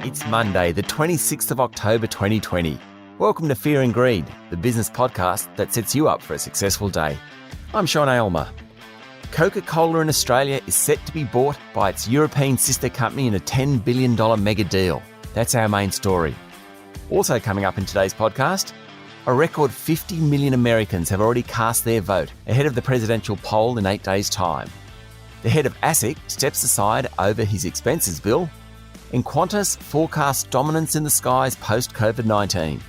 It's Monday, the 26th of October 2020. Welcome to Fear and Greed, the business podcast that sets you up for a successful day. I'm Sean Aylmer. Coca-Cola in Australia is set to be bought by its European sister company in a $10 billion mega deal. That's our main story. Also coming up in today's podcast, a record 50 million Americans have already cast their vote ahead of the presidential poll in 8 days' time. The head of ASIC steps aside over his expenses bill, and Qantas forecasts dominance in the skies post-COVID-19.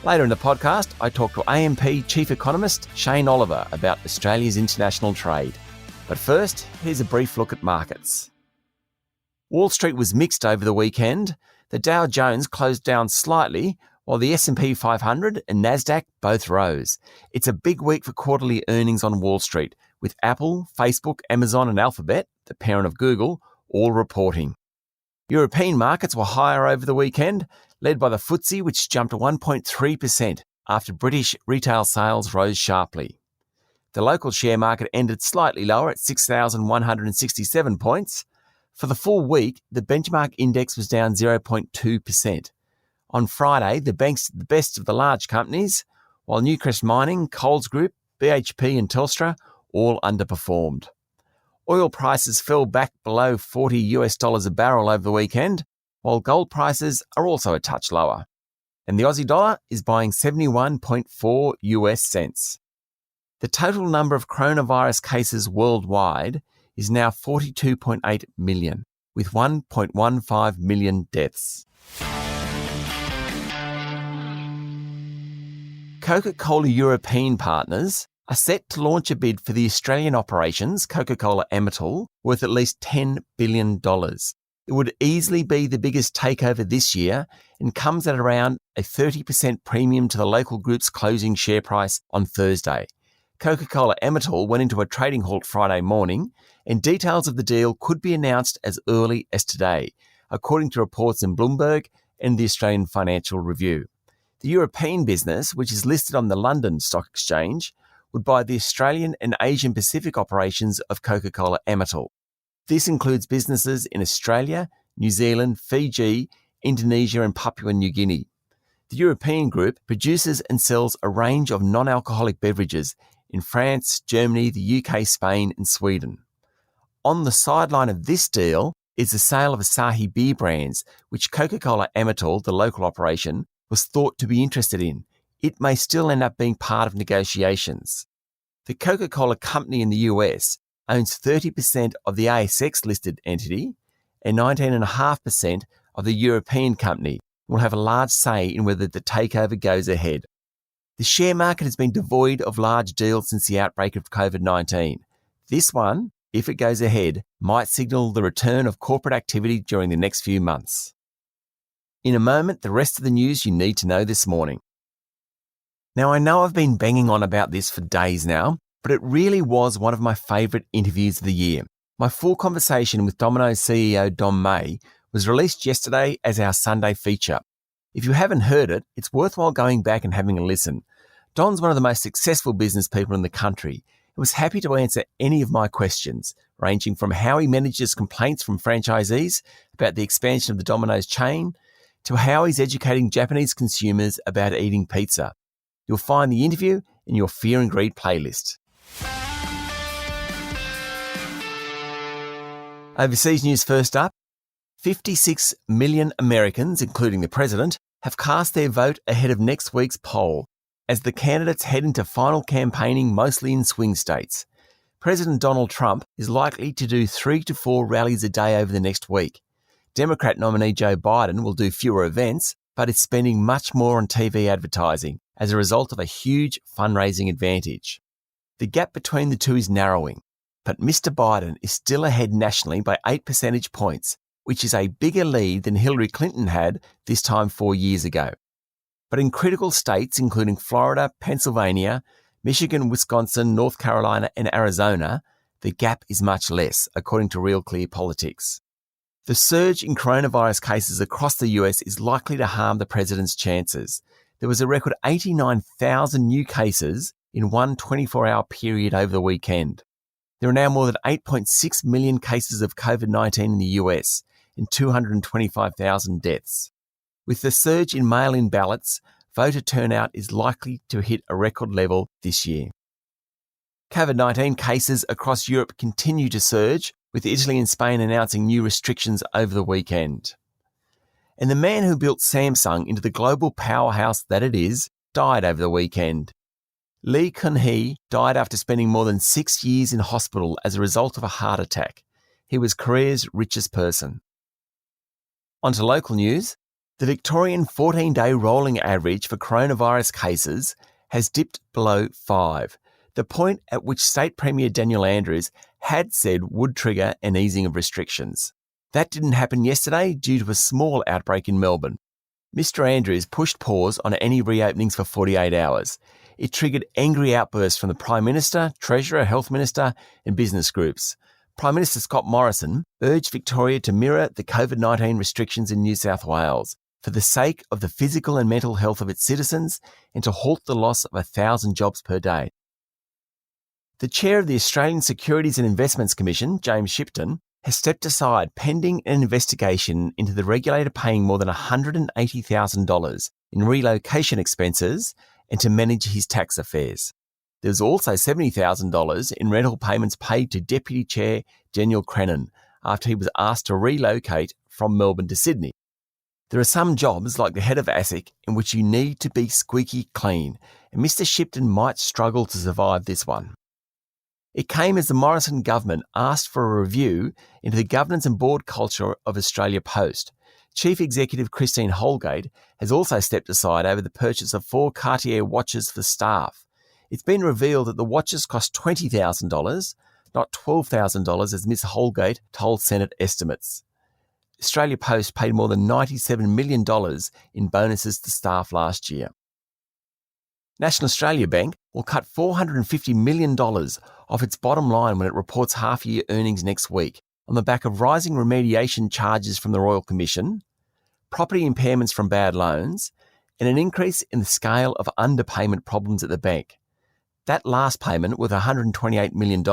Later in the podcast, I talk to AMP Chief Economist Shane Oliver about Australia's international trade. But first, here's a brief look at markets. Wall Street was mixed over the weekend. The Dow Jones closed down slightly, while the S&P 500 and Nasdaq both rose. It's a big week for quarterly earnings on Wall Street, with Apple, Facebook, Amazon and Alphabet, the parent of Google, all reporting. European markets were higher over the weekend, led by the FTSE, which jumped 1.3% after British retail sales rose sharply. The local share market ended slightly lower at 6,167 points. For the full week, the benchmark index was down 0.2%. On Friday, the banks did the best of the large companies, while Newcrest Mining, Coles Group, BHP and Telstra all underperformed. Oil prices fell back below $40 a barrel over the weekend, while gold prices are also a touch lower. And the Aussie dollar is buying 71.4 US cents. The total number of coronavirus cases worldwide is now 42.8 million, with 1.15 million deaths. Coca-Cola European partners are set to launch a bid for the Australian operations, Coca-Cola Amatil, worth at least $10 billion. It would easily be the biggest takeover this year and comes at around a 30% premium to the local group's closing share price on Thursday. Coca-Cola Amatil went into a trading halt Friday morning, and details of the deal could be announced as early as today, according to reports in Bloomberg and the Australian Financial Review. The European business, which is listed on the London Stock Exchange, would buy the Australian and Asian Pacific operations of Coca-Cola Amatil. This includes businesses in Australia, New Zealand, Fiji, Indonesia and Papua New Guinea. The European group produces and sells a range of non-alcoholic beverages in France, Germany, the UK, Spain and Sweden. On the sideline of this deal is the sale of Asahi beer brands, which Coca-Cola Amatil, the local operation, was thought to be interested in. It may still end up being part of negotiations. The Coca-Cola company in the US owns 30% of the ASX-listed entity and 19.5% of the European company and will have a large say in whether the takeover goes ahead. The share market has been devoid of large deals since the outbreak of COVID-19. This one, if it goes ahead, might signal the return of corporate activity during the next few months. In a moment, the rest of the news you need to know this morning. Now, I know I've been banging on about this for days now, but it really was one of my favourite interviews of the year. My full conversation with Domino's CEO Don Meij was released yesterday as our Sunday feature. If you haven't heard it, it's worthwhile going back and having a listen. Don's one of the most successful business people in the country and was happy to answer any of my questions, ranging from how he manages complaints from franchisees about the expansion of the Domino's chain to how he's educating Japanese consumers about eating pizza. You'll find the interview in your Fear and Greed playlist. Overseas news first up. 56 million Americans, including the president, have cast their vote ahead of next week's poll as the candidates head into final campaigning mostly in swing states. President Donald Trump is likely to do 3 to 4 rallies a day over the next week. Democrat nominee Joe Biden will do fewer events, but is spending much more on TV advertising as a result of a huge fundraising advantage. The gap between the two is narrowing, but Mr. Biden is still ahead nationally by 8 percentage points, which is a bigger lead than Hillary Clinton had this time 4 years ago. But in critical states, including Florida, Pennsylvania, Michigan, Wisconsin, North Carolina, and Arizona, the gap is much less, according to Real Clear Politics. The surge in coronavirus cases across the US is likely to harm the president's chances. There was a record 89,000 new cases in one 24-hour period over the weekend. There are now more than 8.6 million cases of COVID-19 in the US, and 225,000 deaths. With the surge in mail-in ballots, voter turnout is likely to hit a record level this year. COVID-19 cases across Europe continue to surge, with Italy and Spain announcing new restrictions over the weekend. And the man who built Samsung into the global powerhouse that it is died over the weekend. Lee Kun-hee died after spending more than 6 years in hospital as a result of a heart attack. He was Korea's richest person. On to local news. The Victorian 14-day rolling average for coronavirus cases has dipped below 5, the point at which State Premier Daniel Andrews had said would trigger an easing of restrictions. That didn't happen yesterday due to a small outbreak in Melbourne. Mr Andrews pushed pause on any reopenings for 48 hours. It triggered angry outbursts from the Prime Minister, Treasurer, Health Minister and business groups. Prime Minister Scott Morrison urged Victoria to mirror the COVID-19 restrictions in New South Wales for the sake of the physical and mental health of its citizens and to halt the loss of 1,000 jobs per day. The chair of the Australian Securities and Investments Commission, James Shipton, has stepped aside pending an investigation into the regulator paying more than $180,000 in relocation expenses and to manage his tax affairs. There was also $70,000 in rental payments paid to Deputy Chair Daniel Crennan after he was asked to relocate from Melbourne to Sydney. There are some jobs, like the head of ASIC, in which you need to be squeaky clean, and Mr Shipton might struggle to survive this one. It came as the Morrison government asked for a review into the governance and board culture of Australia Post. Chief Executive Christine Holgate has also stepped aside over the purchase of 4 Cartier watches for staff. It's been revealed that the watches cost $20,000, not $12,000 as Ms Holgate told Senate estimates. Australia Post paid more than $97 million in bonuses to staff last year. National Australia Bank will cut $450 million off its bottom line when it reports half-year earnings next week on the back of rising remediation charges from the Royal Commission, property impairments from bad loans, and an increase in the scale of underpayment problems at the bank. That last payment, worth $128 million,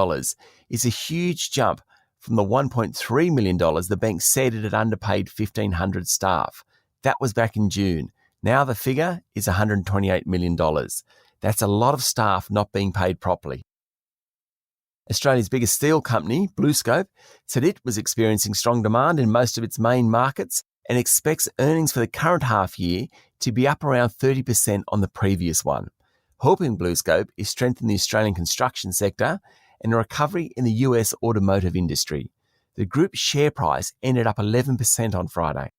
is a huge jump from the $1.3 million the bank said it had underpaid 1,500 staff. That was back in June. Now the figure is $128 million. That's a lot of staff not being paid properly. Australia's biggest steel company, BlueScope, said it was experiencing strong demand in most of its main markets and expects earnings for the current half year to be up around 30% on the previous one. Helping BlueScope is strengthen the Australian construction sector and a recovery in the US automotive industry. The group's share price ended up 11% on Friday.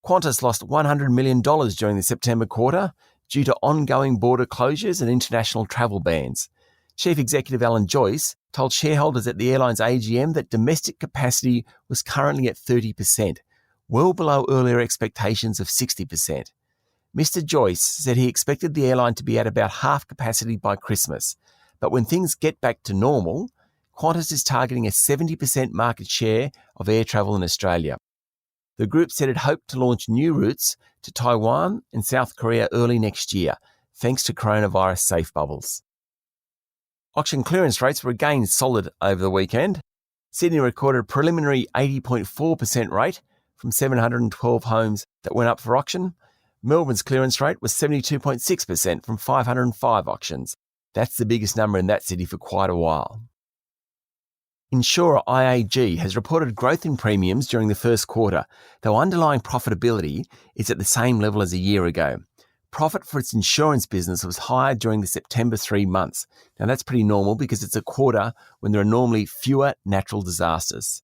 Qantas lost $100 million during the September quarter due to ongoing border closures and international travel bans. Chief Executive Alan Joyce told shareholders at the airline's AGM that domestic capacity was currently at 30%, well below earlier expectations of 60%. Mr. Joyce said he expected the airline to be at about half capacity by Christmas, but when things get back to normal, Qantas is targeting a 70% market share of air travel in Australia. The group said it hoped to launch new routes to Taiwan and South Korea early next year, thanks to coronavirus safe bubbles. Auction clearance rates were again solid over the weekend. Sydney recorded a preliminary 80.4% rate from 712 homes that went up for auction. Melbourne's clearance rate was 72.6% from 505 auctions. That's the biggest number in that city for quite a while. Insurer IAG has reported growth in premiums during the first quarter, though underlying profitability is at the same level as a year ago. Profit for its insurance business was higher during the September 3 months. Now that's pretty normal because it's a quarter when there are normally fewer natural disasters.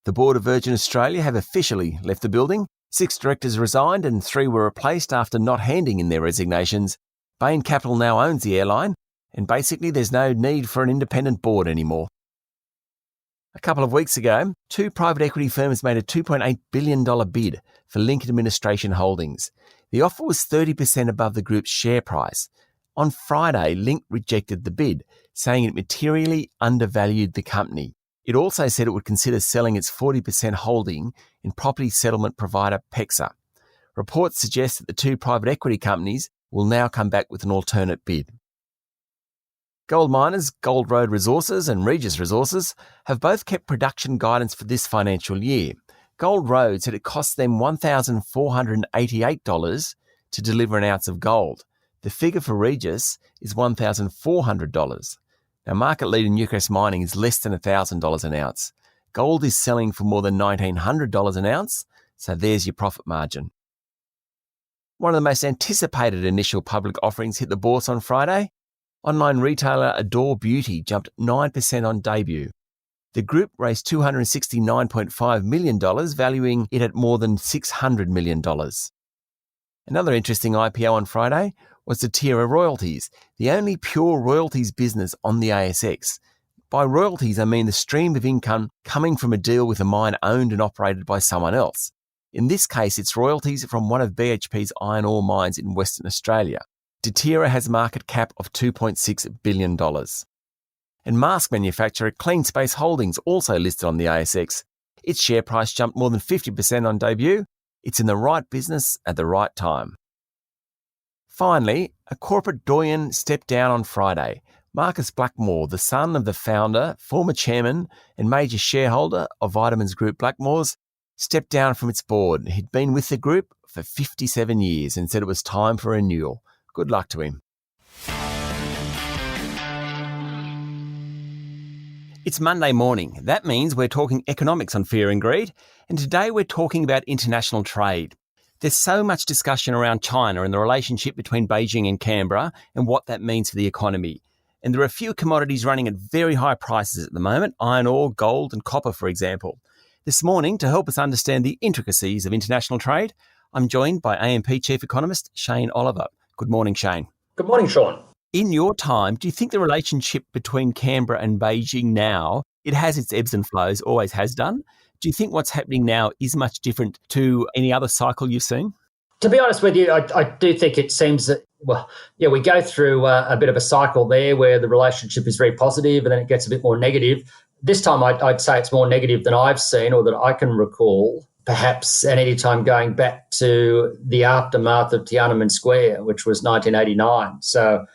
The board of Virgin Australia have officially left the building. 6 directors resigned and 3 were replaced after not handing in their resignations. Bain Capital now owns the airline, and basically there's no need for an independent board anymore. A couple of weeks ago, 2 private equity firms made a $2.8 billion bid for Link Administration Holdings. The offer was 30% above the group's share price. On Friday, Link rejected the bid, saying it materially undervalued the company. It also said it would consider selling its 40% holding in property settlement provider PEXA. Reports suggest that the 2 private equity companies will now come back with an alternate bid. Gold miners Gold Road Resources and Regis Resources have both kept production guidance for this financial year. Gold Road said it cost them $1,488 to deliver an ounce of gold. The figure for Regis is $1,400. Now, market leader Newcrest Mining is less than $1,000 an ounce. Gold is selling for more than $1,900 an ounce, so there's your profit margin. One of the most anticipated initial public offerings hit the bourse on Friday. Online retailer Adore Beauty jumped 9% on debut. The group raised $269.5 million, valuing it at more than $600 million. Another interesting IPO on Friday was Tierra Royalties, the only pure royalties business on the ASX. By royalties, I mean the stream of income coming from a deal with a mine owned and operated by someone else. In this case, it's royalties from one of BHP's iron ore mines in Western Australia. Tierra has a market cap of $2.6 billion. And mask manufacturer Clean Space Holdings, also listed on the ASX. Its share price jumped more than 50% on debut. It's in the right business at the right time. Finally, a corporate doyen stepped down on Friday. Marcus Blackmore, the son of the founder, former chairman and major shareholder of Vitamins Group Blackmores, stepped down from its board. He'd been with the group for 57 years and said it was time for renewal. Good luck to him. It's Monday morning. That means we're talking economics on Fear and Greed, and today we're talking about international trade. There's so much discussion around China and the relationship between Beijing and Canberra and what that means for the economy. And there are a few commodities running at very high prices at the moment, iron ore, gold and copper, for example. This morning, to help us understand the intricacies of international trade, I'm joined by AMP Chief Economist Shane Oliver. Good morning, Shane. Good morning, Sean. In your time, do you think the relationship between Canberra and Beijing now, it has its ebbs and flows, always has done? Do you think what's happening now is much different to any other cycle you've seen? To be honest with you, I do think it seems that, we go through a bit of a cycle there where the relationship is very positive and then it gets a bit more negative. This time I'd say it's more negative than I've seen or that I can recall, perhaps at any time going back to the aftermath of Tiananmen Square, which was 1989. So,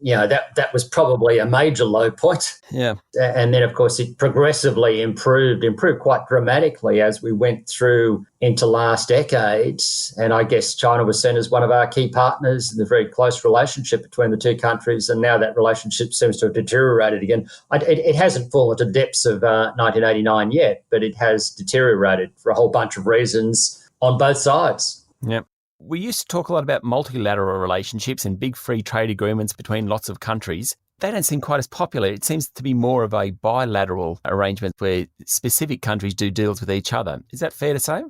that was probably a major low point. Yeah. And then, of course, it progressively improved quite dramatically as we went through into last decade. And I guess China was seen as one of our key partners in the very close relationship between the two countries. And now that relationship seems to have deteriorated again. It hasn't fallen to depths of 1989 yet, but it has deteriorated for a whole bunch of reasons on both sides. Yeah. We used to talk a lot about multilateral relationships and big free trade agreements between lots of countries. They don't seem quite as popular. It seems to be more of a bilateral arrangement where specific countries do deals with each other. Is that fair to say?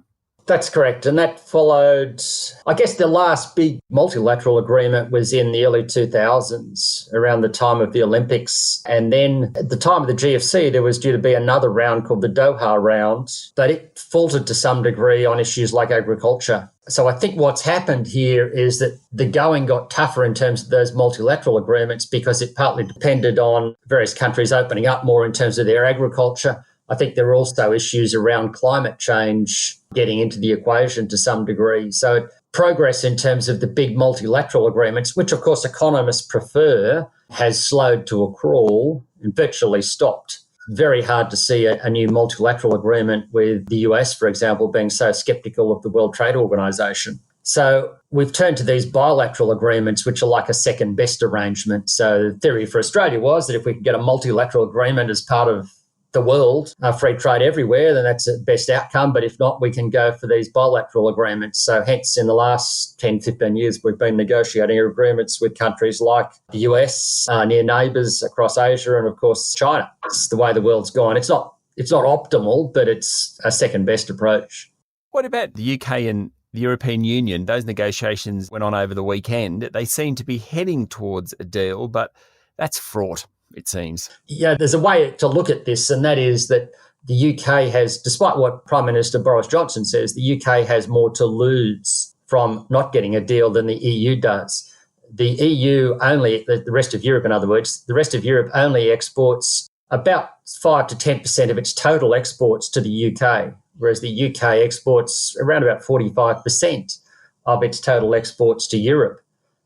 That's correct. And that followed, I guess the last big multilateral agreement was in the early 2000s, around the time of the Olympics. And then at the time of the GFC, there was due to be another round called the Doha round, but it faltered to some degree on issues like agriculture. So I think what's happened here is that the going got tougher in terms of those multilateral agreements because it partly depended on various countries opening up more in terms of their agriculture. I think there are also issues around climate change getting into the equation to some degree. So progress in terms of the big multilateral agreements, which of course economists prefer, has slowed to a crawl and virtually stopped. Very hard to see a new multilateral agreement with the US, for example, being so sceptical of the World Trade Organization. So we've turned to these bilateral agreements, which are like a second best arrangement. So the theory for Australia was that if we could get a multilateral agreement as part of the world, free trade everywhere, then that's the best outcome. But if not, we can go for these bilateral agreements. So hence, in the last 10, 15 years, we've been negotiating agreements with countries like the US, near neighbours across Asia, and of course, China. It's the way the world's gone. It's not optimal, but it's a second best approach. What about the UK and the European Union? Those negotiations went on over the weekend. They seem to be heading towards a deal, but that's fraught, it seems. Yeah, there's a way to look at this, and that is that the UK has, despite what Prime Minister Boris Johnson says, the UK has more to lose from not getting a deal than the EU does. The EU only, the rest of Europe, in other words, the rest of Europe only exports about 5 to 10% of its total exports to the UK, whereas the UK exports around about 45% of its total exports to Europe.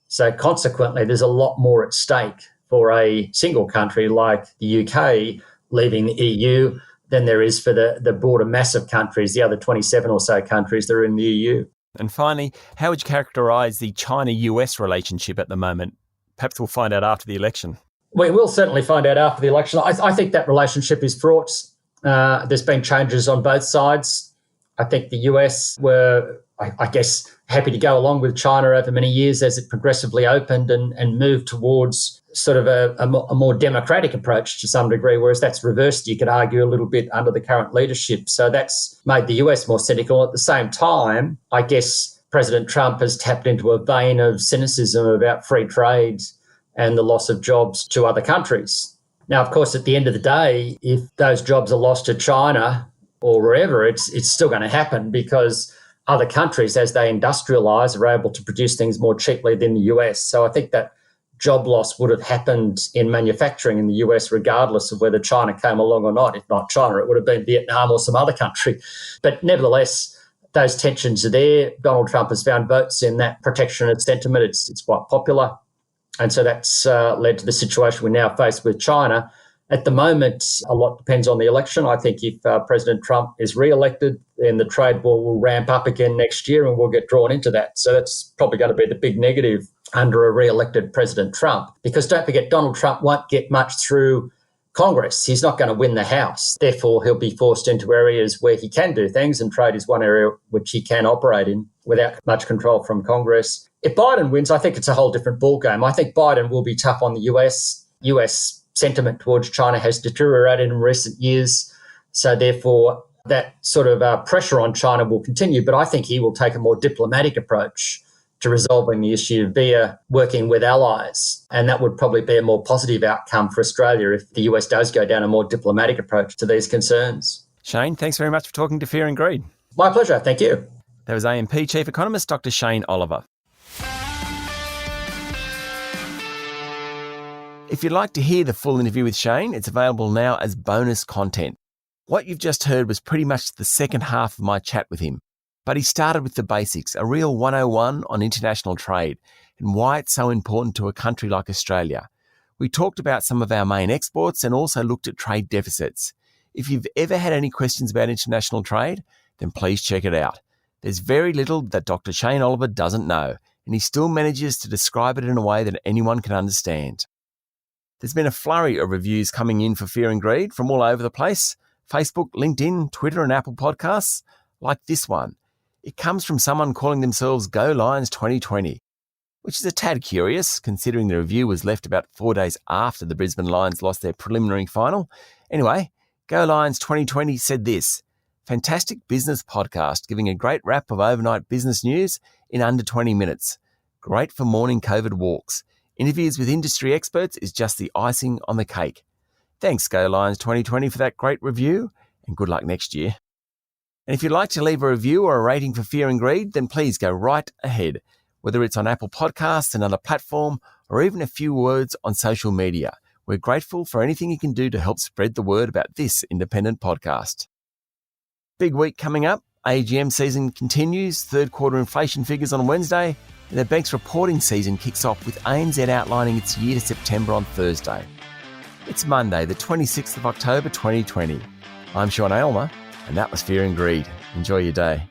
So consequently, there's a lot more at stake for a single country like the UK leaving the EU than there is for the broader mass of countries, the other 27 or so countries that are in the EU. And finally, how would you characterise the China-US relationship at the moment? Perhaps we'll find out after the election. We will certainly find out after the election. I think that relationship is fraught. There's been changes on both sides. I think the US were, I guess, happy to go along with China over many years as it progressively opened and moved towards sort of a more democratic approach to some degree, whereas that's reversed, you could argue, a little bit under the current leadership. So that's made the US more cynical. At the same time, I guess President Trump has tapped into a vein of cynicism about free trade and the loss of jobs to other countries. Now, of course, at the end of the day, if those jobs are lost to China or wherever, it's still going to happen because other countries, as they industrialise, are able to produce things more cheaply than the US. So I think that job loss would have happened in manufacturing in the US regardless of whether China came along or not. If not China, it would have been Vietnam or some other country. But nevertheless, those tensions are there. Donald Trump has found votes in that protectionist sentiment. It's quite popular. And so that's led to the situation we're now faced with China. At the moment, a lot depends on the election. I think if President Trump is re-elected, then the trade war will ramp up again next year and we'll get drawn into that. So that's probably going to be the big negative under a re-elected President Trump. Because don't forget, Donald Trump won't get much through Congress. He's not going to win the House. Therefore, he'll be forced into areas where he can do things, and trade is one area which he can operate in without much control from Congress. If Biden wins, I think it's a whole different ballgame. I think Biden will be tough on the US. US sentiment towards China has deteriorated in recent years. So therefore, that sort of pressure on China will continue. But I think he will take a more diplomatic approach to resolving the issue via working with allies. And that would probably be a more positive outcome for Australia if the US does go down a more diplomatic approach to these concerns. Shane, thanks very much for talking to Fear and Greed. My pleasure. Thank you. That was AMP Chief Economist Dr. Shane Oliver. If you'd like to hear the full interview with Shane, it's available now as bonus content. What you've just heard was pretty much the second half of my chat with him. But he started with the basics, a real 101 on international trade and why it's so important to a country like Australia. We talked about some of our main exports and also looked at trade deficits. If you've ever had any questions about international trade, then please check it out. There's very little that Dr. Shane Oliver doesn't know, and he still manages to describe it in a way that anyone can understand. There's been a flurry of reviews coming in for Fear and Greed from all over the place: Facebook, LinkedIn, Twitter and Apple Podcasts, like this one. It comes from someone calling themselves Go Lions 2020, which is a tad curious considering the review was left about 4 days after the Brisbane Lions lost their preliminary final. Anyway, Go Lions 2020 said this: fantastic business podcast, giving a great wrap of overnight business news in under 20 minutes. Great for morning COVID walks. Interviews with industry experts is just the icing on the cake. Thanks, Go Lions 2020, for that great review, and good luck next year. And if you'd like to leave a review or a rating for Fear and Greed, then please go right ahead, whether it's on Apple Podcasts, another platform, or even a few words on social media. We're grateful for anything you can do to help spread the word about this independent podcast. Big week coming up. AGM season continues, third quarter inflation figures on Wednesday, and the bank's reporting season kicks off with ANZ outlining its year to September on Thursday. It's Monday, the 26th of October 2020. I'm Sean Aylmer, and that was Fear and Greed. Enjoy your day.